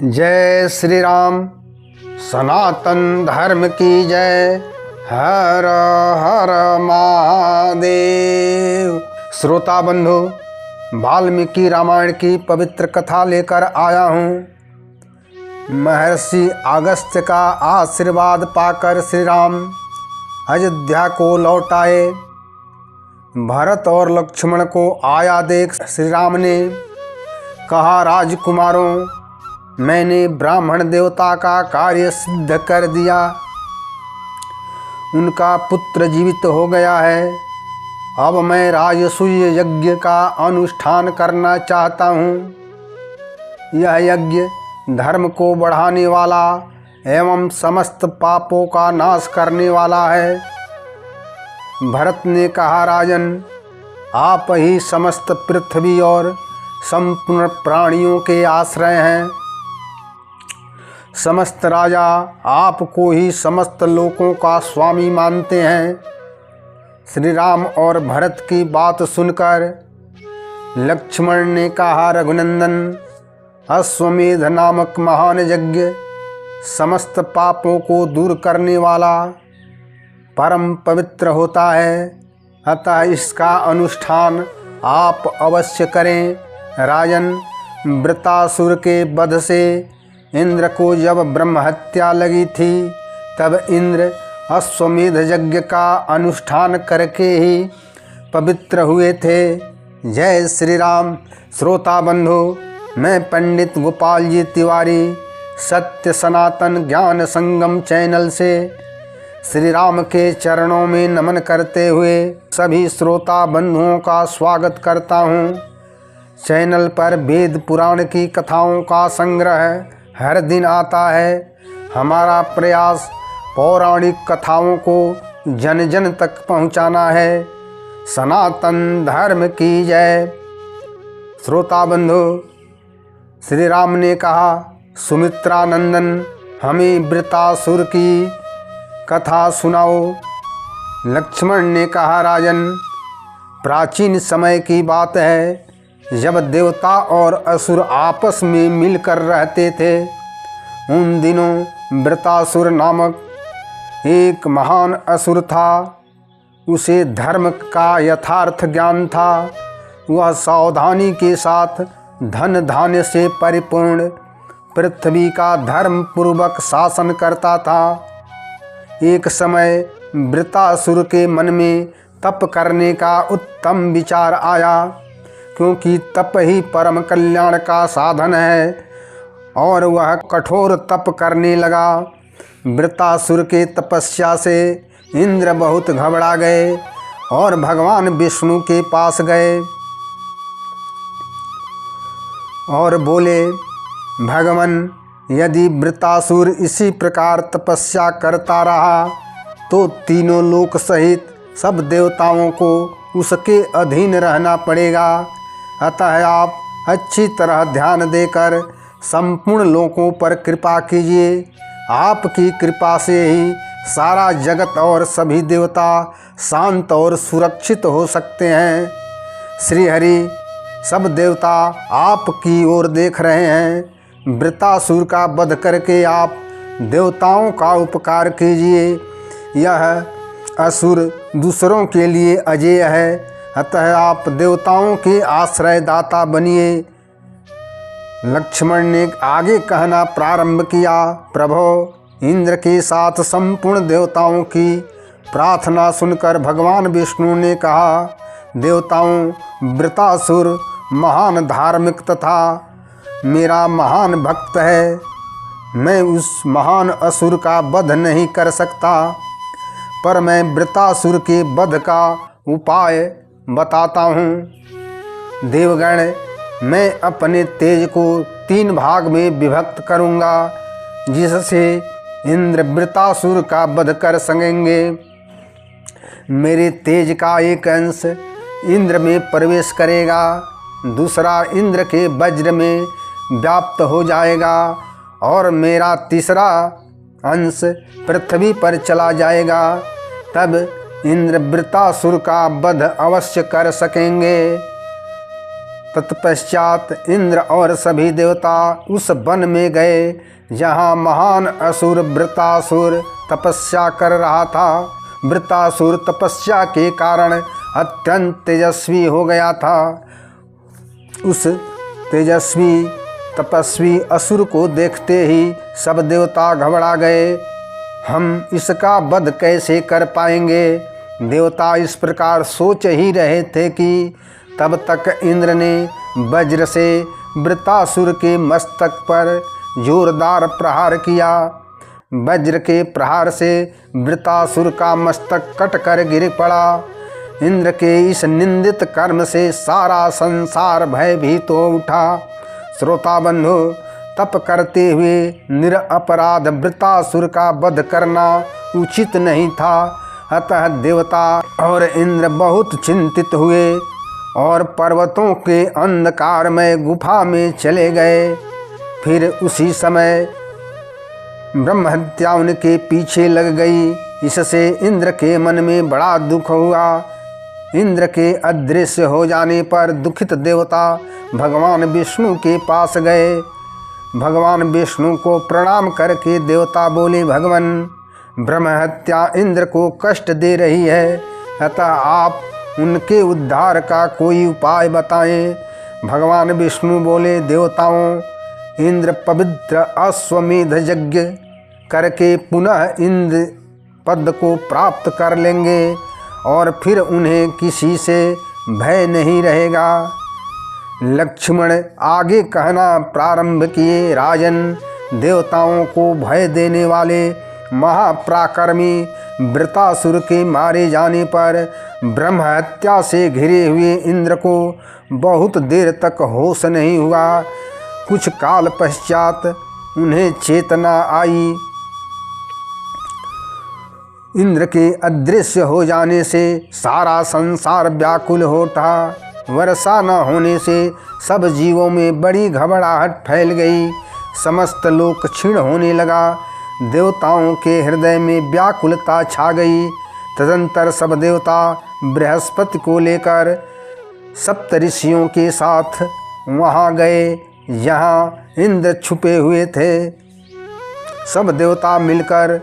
जय श्री राम। सनातन धर्म की जय। हर हर महादेव। श्रोता बंधु, वाल्मीकि रामायण की पवित्र कथा लेकर आया हूँ। महर्षि अगस्त्य का आशीर्वाद पाकर श्री राम अयोध्या को लौट आए। भरत और लक्ष्मण को आया देख श्री राम ने कहा, राजकुमारों, मैंने ब्राह्मण देवता का कार्य सिद्ध कर दिया। उनका पुत्र जीवित हो गया है। अब मैं राजसूय यज्ञ का अनुष्ठान करना चाहता हूँ। यह यज्ञ धर्म को बढ़ाने वाला एवं समस्त पापों का नाश करने वाला है। भरत ने कहा, राजन, आप ही समस्त पृथ्वी और संपूर्ण प्राणियों के आश्रय हैं। समस्त राजा आपको ही समस्त लोकों का स्वामी मानते हैं। श्री राम और भरत की बात सुनकर लक्ष्मण ने कहा, रघुनंदन, अश्वमेध नामक महान यज्ञ समस्त पापों को दूर करने वाला परम पवित्र होता है, अतः इसका अनुष्ठान आप अवश्य करें। राजन, वृत्रासुर के वध से इंद्र को जब ब्रह्म हत्या लगी थी, तब इंद्र अश्वमेध यज्ञ का अनुष्ठान करके ही पवित्र हुए थे। जय श्री राम। श्रोता बंधु, मैं पंडित गोपाल जी तिवारी सत्य सनातन ज्ञान संगम चैनल से श्री राम के चरणों में नमन करते हुए सभी श्रोता बंधुओं का स्वागत करता हूँ। चैनल पर वेद पुराण की कथाओं का संग्रह हर दिन आता है। हमारा प्रयास पौराणिक कथाओं को जन जन तक पहुंचाना है। सनातन धर्म की जय। श्रोता बंधु, श्री राम ने कहा, सुमित्रा नंदन, हमें वृत्रासुर की कथा सुनाओ। लक्ष्मण ने कहा, राजन, प्राचीन समय की बात है, जब देवता और असुर आपस में मिलकर रहते थे। उन दिनों वृत्रासुर नामक एक महान असुर था। उसे धर्म का यथार्थ ज्ञान था। वह सावधानी के साथ धन धान्य से परिपूर्ण पृथ्वी का धर्म पूर्वक शासन करता था। एक समय वृत्रासुर के मन में तप करने का उत्तम विचार आया, क्योंकि तप ही परम कल्याण का साधन है, और वह कठोर तप करने लगा। वृत्रासुर के तपस्या से इंद्र बहुत घबरा गए और भगवान विष्णु के पास गए और बोले, भगवान, यदि वृत्रासुर इसी प्रकार तपस्या करता रहा तो तीनों लोक सहित सब देवताओं को उसके अधीन रहना पड़ेगा। अतः आप अच्छी तरह ध्यान देकर संपूर्ण लोकों पर कृपा कीजिए। आपकी कृपा से ही सारा जगत और सभी देवता शांत और सुरक्षित हो सकते हैं। श्री हरि, सब देवता आपकी ओर देख रहे हैं। वृत्रासुर का वध करके आप देवताओं का उपकार कीजिए। यह असुर दूसरों के लिए अजेय है, अतः आप देवताओं के आश्रयदाता बनिए। लक्ष्मण ने आगे कहना प्रारंभ किया, प्रभो, इंद्र के साथ संपूर्ण देवताओं की प्रार्थना सुनकर भगवान विष्णु ने कहा, देवताओं, वृत्रासुर महान धार्मिक तथा मेरा महान भक्त है। मैं उस महान असुर का वध नहीं कर सकता, पर मैं वृत्रासुर के वध का उपाय बताता हूँ। देवगण, मैं अपने तेज को 3 भाग में विभक्त करूँगा, जिससे इंद्र वृत्रासुर का वध कर सकेंगे। मेरे तेज का एक अंश इंद्र में प्रवेश करेगा, दूसरा इंद्र के वज्र में व्याप्त हो जाएगा और मेरा तीसरा अंश पृथ्वी पर चला जाएगा। तब इंद्र वृत्रासुर का वध अवश्य कर सकेंगे। तत्पश्चात इंद्र और सभी देवता उस वन में गए जहाँ महान असुर वृत्रासुर तपस्या कर रहा था। वृत्रासुर तपस्या के कारण अत्यंत तेजस्वी हो गया था। उस तेजस्वी तपस्वी असुर को देखते ही सब देवता घबरा गए। हम इसका वध कैसे कर पाएंगे? देवता इस प्रकार सोच ही रहे थे कि तब तक इंद्र ने वज्र से वृत्रासुर के मस्तक पर जोरदार प्रहार किया। वज्र के प्रहार से वृत्रासुर का मस्तक कटकर गिर पड़ा। इंद्र के इस निंदित कर्म से सारा संसार भयभीत हो उठा। श्रोता बंधु, तप करते हुए निरपराध वृत्रासुर का वध करना उचित नहीं था। अतः देवता और इंद्र बहुत चिंतित हुए और पर्वतों के अंधकारमय गुफा में चले गए। फिर उसी समय ब्रह्महत्या उनके पीछे लग गई। इससे इंद्र के मन में बड़ा दुख हुआ। इंद्र के अदृश्य हो जाने पर दुखित देवता भगवान विष्णु के पास गए। भगवान विष्णु को प्रणाम करके देवता बोले, भगवान, ब्रह्महत्या इंद्र को कष्ट दे रही है, अतः आप उनके उद्धार का कोई उपाय बताएं। भगवान विष्णु बोले, देवताओं, इंद्र पवित्र अश्वमेध यज्ञ करके पुनः इंद्र पद को प्राप्त कर लेंगे और फिर उन्हें किसी से भय नहीं रहेगा। लक्ष्मण आगे कहना प्रारंभ किए, राजन, देवताओं को भय देने वाले महापराक्रमी वृत्रासुर के मारे जाने पर ब्रह्महत्या से घिरे हुए इंद्र को बहुत देर तक होश नहीं हुआ। कुछ काल पश्चात उन्हें चेतना आई। इंद्र के अदृश्य हो जाने से सारा संसार व्याकुल हो उठा। वर्षा न होने से सब जीवों में बड़ी घबराहट फैल गई। समस्त लोक क्षीण होने लगा। देवताओं के हृदय में व्याकुलता छा गई। तदंतर सब देवता बृहस्पति को लेकर सप्तऋषियों के साथ वहाँ गए जहाँ इंद्र छुपे हुए थे। सब देवता मिलकर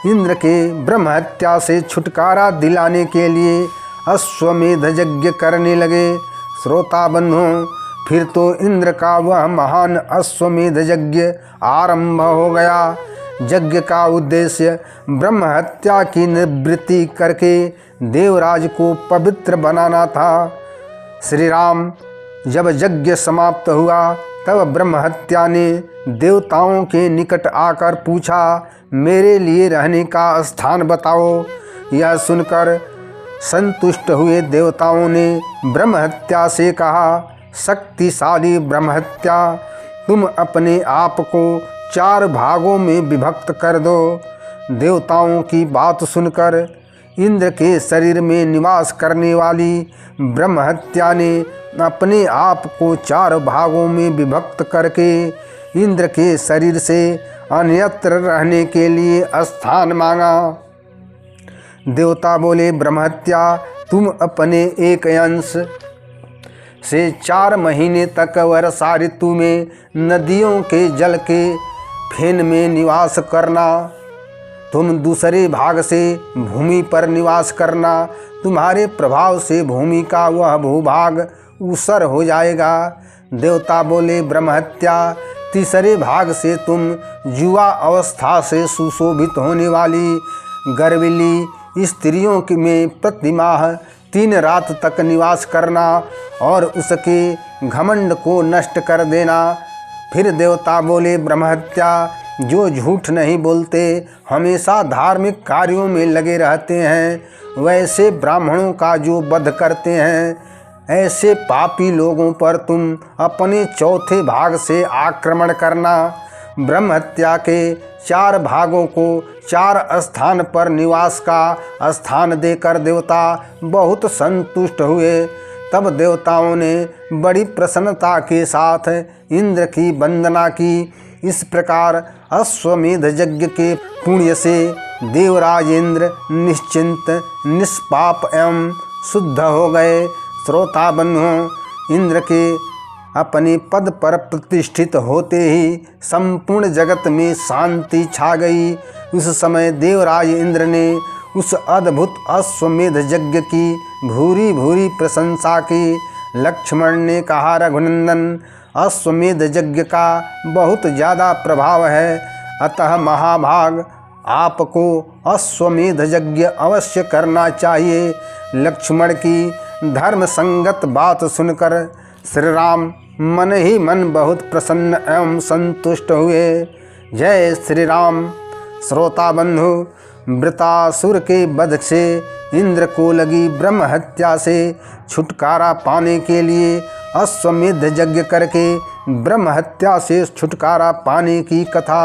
इंद्र के ब्रह्महत्या से छुटकारा दिलाने के लिए अश्वमेध यज्ञ करने लगे। श्रोता बंधुओं, फिर तो इंद्र का वह महान अश्वमेध यज्ञ आरंभ हो गया। यज्ञ का उद्देश्य ब्रह्महत्या की निवृत्ति करके देवराज को पवित्र बनाना था। श्री राम जब यज्ञ समाप्त हुआ तब ब्रह्महत्या ने देवताओं के निकट आकर पूछा, मेरे लिए रहने का स्थान बताओ। यह सुनकर संतुष्ट हुए देवताओं ने ब्रह्महत्या से कहा, शक्तिशाली ब्रह्महत्या, तुम अपने आप को 4 भागों में विभक्त कर दो। देवताओं की बात सुनकर इंद्र के शरीर में निवास करने वाली ब्रह्महत्या ने अपने आप को 4 भागों में विभक्त करके इंद्र के शरीर से अन्यत्र रहने के लिए स्थान मांगा। देवता बोले, ब्रह्महत्या, तुम अपने एक अंश से 4 महीने तक वर्षा ऋतु में नदियों के जल के फेन में निवास करना। तुम दूसरे भाग से भूमि पर निवास करना। तुम्हारे प्रभाव से भूमि का वह भूभाग ऊसर हो जाएगा। देवता बोले, ब्रह्महत्या, तीसरे भाग से तुम युवा अवस्था से सुशोभित होने वाली गर्विली स्त्रियों में प्रतिमाह 3 रात तक निवास करना और उसके घमंड को नष्ट कर देना। फिर देवता बोले, ब्रह्महत्या, जो झूठ नहीं बोलते, हमेशा धार्मिक कार्यों में लगे रहते हैं, वैसे ब्राह्मणों का जो वध करते हैं, ऐसे पापी लोगों पर तुम अपने 4थे भाग से आक्रमण करना। ब्रह्महत्या के 4 भागों को 4 स्थान पर निवास का स्थान देकर देवता बहुत संतुष्ट हुए। तब देवताओं ने बड़ी प्रसन्नता के साथ इंद्र की वंदना की। इस प्रकार अश्वमेध यज्ञ के पुण्य से देवराज इंद्र निश्चिंत, निष्पाप एवं शुद्ध हो गए। श्रोता बंधुओं, इंद्र के अपने पद पर प्रतिष्ठित होते ही संपूर्ण जगत में शांति छा गई। उस समय देवराज इंद्र ने उस अद्भुत अश्वमेध यज्ञ की भूरी भूरी प्रशंसा की। लक्ष्मण ने कहा, रघुनंदन, अश्वमेध यज्ञ का बहुत ज़्यादा प्रभाव है, अतः महाभाग आपको अश्वमेध यज्ञ अवश्य करना चाहिए। लक्ष्मण की धर्म संगत बात सुनकर श्री राम मन ही मन बहुत प्रसन्न एवं संतुष्ट हुए। जय श्री राम। श्रोता बंधु, वृतासुर के वध से इंद्र को लगी ब्रह्म हत्या से छुटकारा पाने के लिए अश्वमेध यज्ञ करके ब्रह्म हत्या से छुटकारा पाने की कथा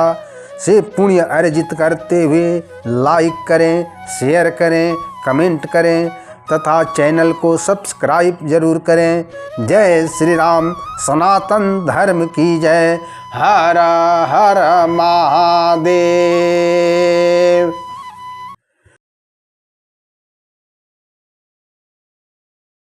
से पुण्य अर्जित करते हुए लाइक करें, शेयर करें, कमेंट करें तथा चैनल को सब्सक्राइब जरूर करें। जय श्री राम। सनातन धर्म की जय। हर हर महादेव।